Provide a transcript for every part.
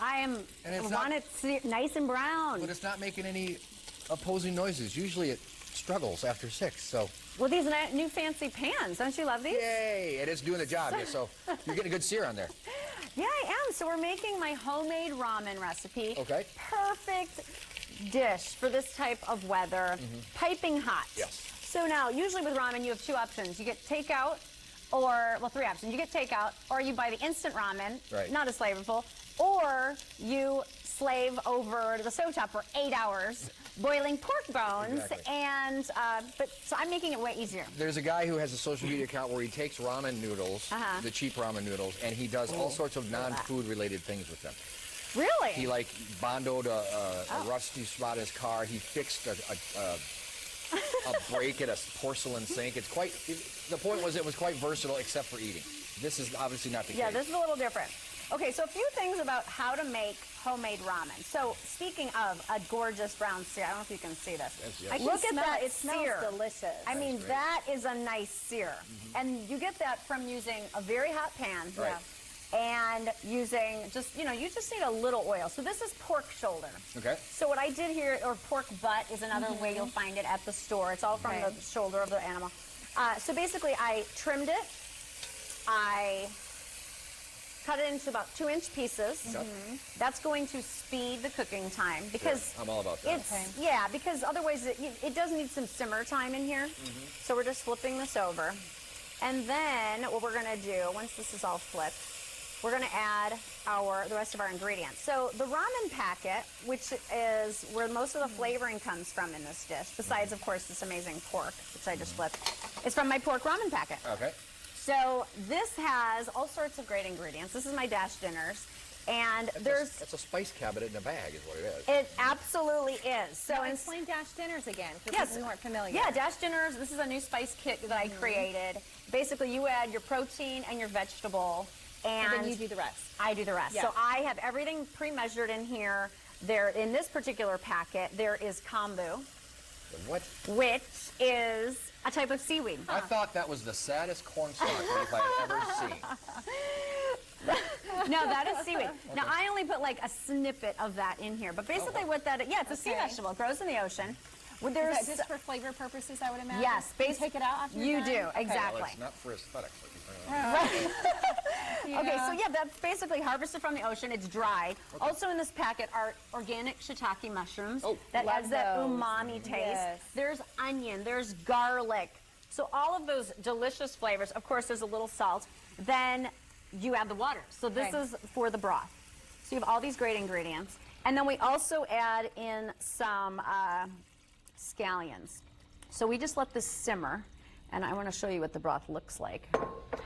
I want it nice and brown. But it's not making any opposing noises. Usually it struggles after 6, so. Well, these new fancy pans, don't you love these? Yay, it is doing the job, yeah, so you're getting a good sear on there. Yeah, I am. So we're making my homemade ramen recipe. Okay. Perfect dish for this type of weather, piping hot. Yes. So now, usually with ramen, you have 2 options. You get takeout, or, well, 3 options. You get takeout, or you buy the instant ramen, not as flavorful, or you slave over the stovetop for 8 hours, boiling pork bones, and, so I'm making it way easier. There's a guy who has a social media account where he takes ramen noodles, the cheap ramen noodles, and he does all sorts of non-food related things with them. Really? He like bondoed a rusty spot in his car. He fixed a break at a porcelain sink. It's quite, the point was it was quite versatile except for eating. This is obviously not the case. Yeah, this is a little different. Okay, so a few things about how to make homemade ramen. So speaking of a gorgeous brown sear, I don't know if you can see this. Yes. Look at that, it smells delicious. I mean, that is a nice sear. And you get that from using a very hot pan. Right. And using just, you just need a little oil. So this is pork shoulder. Okay. So what I did here, or pork butt is another way you'll find it at the store. It's all from the shoulder of the animal. So basically I trimmed it. I cut it into about 2-inch pieces. That's going to speed the cooking time because I'm all about that. Yeah, because otherwise it does need some simmer time in here. So we're just flipping this over. And then what we're gonna do, once this is all flipped, we're going to add the rest of our ingredients. So the ramen packet, which is where most of the flavoring comes from in this dish, besides, of course, this amazing pork, which I just flipped, is from my pork ramen packet. Okay. So this has all sorts of great ingredients. This is my dash dinners. And It's a spice cabinet in a bag is what it is. It absolutely is. So now explain dash dinners again, for people who aren't familiar. Yeah, dash dinners, this is a new spice kit that I created. Basically, you add your protein and your vegetable. And then you do the rest. I do the rest. Yeah. So I have everything pre-measured in here. There, in this particular packet, there is kombu. What? Which is a type of seaweed. I thought that was the saddest corn stalk leaf I had ever seen. No, that is seaweed. Now, I only put like a snippet of that in here. But basically what that is, it's a sea vegetable. It grows in the ocean. Is that just for flavor purposes, I would imagine? Yes. You take it out after you're done? Exactly. Well, it's not for aesthetics. Okay, so yeah, that's basically harvested from the ocean. It's dried. Also in this packet are organic shiitake mushrooms. That adds that umami taste. Yes. There's onion, there's garlic. So all of those delicious flavors. Of course, there's a little salt. Then you add the water. So this is for the broth. So you have all these great ingredients. And then we also add in some scallions. So we just let this simmer. And I want to show you what the broth looks like.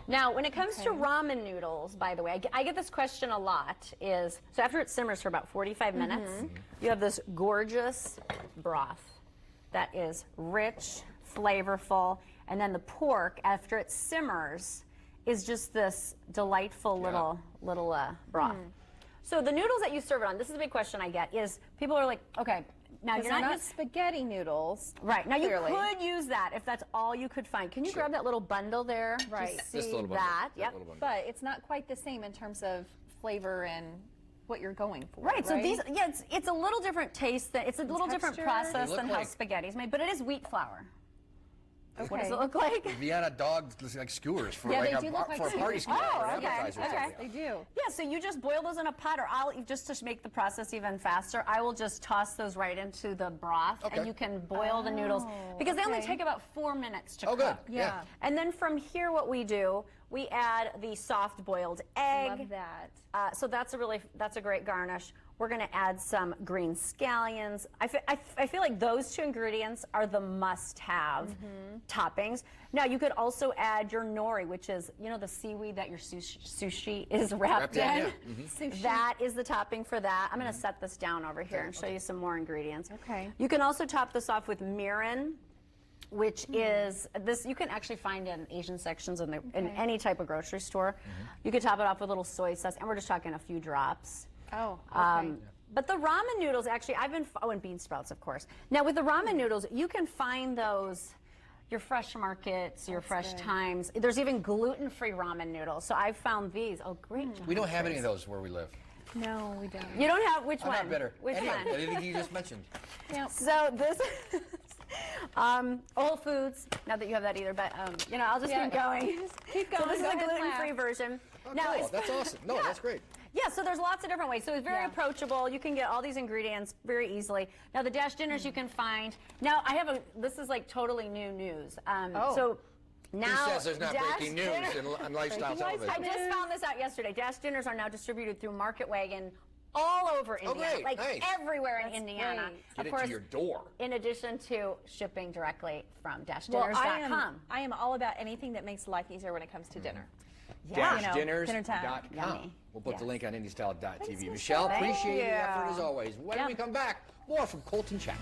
Now, when it comes to ramen noodles, by the way, I get this question a lot, so after it simmers for about 45 minutes, you have this gorgeous broth that is rich, flavorful, and then the pork, after it simmers, is just this delightful little broth. So the noodles that you serve it on, this is a big question I get, is people are like, okay, now you're not spaghetti noodles. Right. Now you could use that if that's all you could find. Can you grab that little bundle there? Right. To see that. Yep. But it's not quite the same in terms of flavor and what you're going for. Right. So these, it's a little different taste. It's a little different process than how spaghetti is made, but it is wheat flour. Okay. What does it look like? Vienna dog like skewers for Yeah, like they do look like for a party skewer. Oh, or okay. appetizer. Okay. They do. Yeah, so you just boil those in a pot, or just to make the process even faster, I will just toss those right into the broth, and you can boil the noodles, because they only take about 4 minutes to cook. Good. Yeah. And then from here, what we do, we add the soft boiled egg. Love that. So that's a great garnish. We're going to add some green scallions. I feel like those 2 ingredients are the must-have toppings. Now, you could also add your nori, which is, the seaweed that your sushi is wrapped in. Sushi. That is the topping for that. I'm going to set this down over here and show you some more ingredients. Okay. You can also top this off with mirin, which is this. You can actually find in Asian sections in any type of grocery store. You could top it off with a little soy sauce, and we're just talking a few drops. Oh, okay. But the ramen noodles, actually, and bean sprouts, of course. Now, with the ramen noodles, you can find those, your Fresh Markets, your Fresh Times. There's even gluten-free ramen noodles. So I've found these. Oh, great job. We don't have any of those where we live. No, we don't. You don't have which I'm one? not bitter. Which one? Anything you just mentioned. Yep. So this Whole Foods. Not that you have that either, but you know, I'll just keep going. Keep going. So this Go is a ahead and gluten-free laugh. version. Oh, Now, cool. That's awesome. No, that's great. yeah, so there's lots of different ways. So it's very Yeah. approachable. You can get all these ingredients very easily. Now the dash dinners you can find. Now I have this is like totally new news. So now Who says there's not dash breaking news dinner- in lifestyle television? I just found this out yesterday. Dash dinners are now distributed through Market Wagon all over Indiana, great. like Nice. everywhere in That's Indiana. great. Get Of it course, to your door. in addition to shipping directly from Well, dashdinners.com. I am all about anything that makes life easier when it comes to dinner. Yeah. You know, dinner time. DashDinners.com. Yummy. We'll put the Yes. link on IndieStyle.tv. Michelle. Michelle, Thank appreciate the you. effort as always. When Yeah. we come back, more from Colton Chat.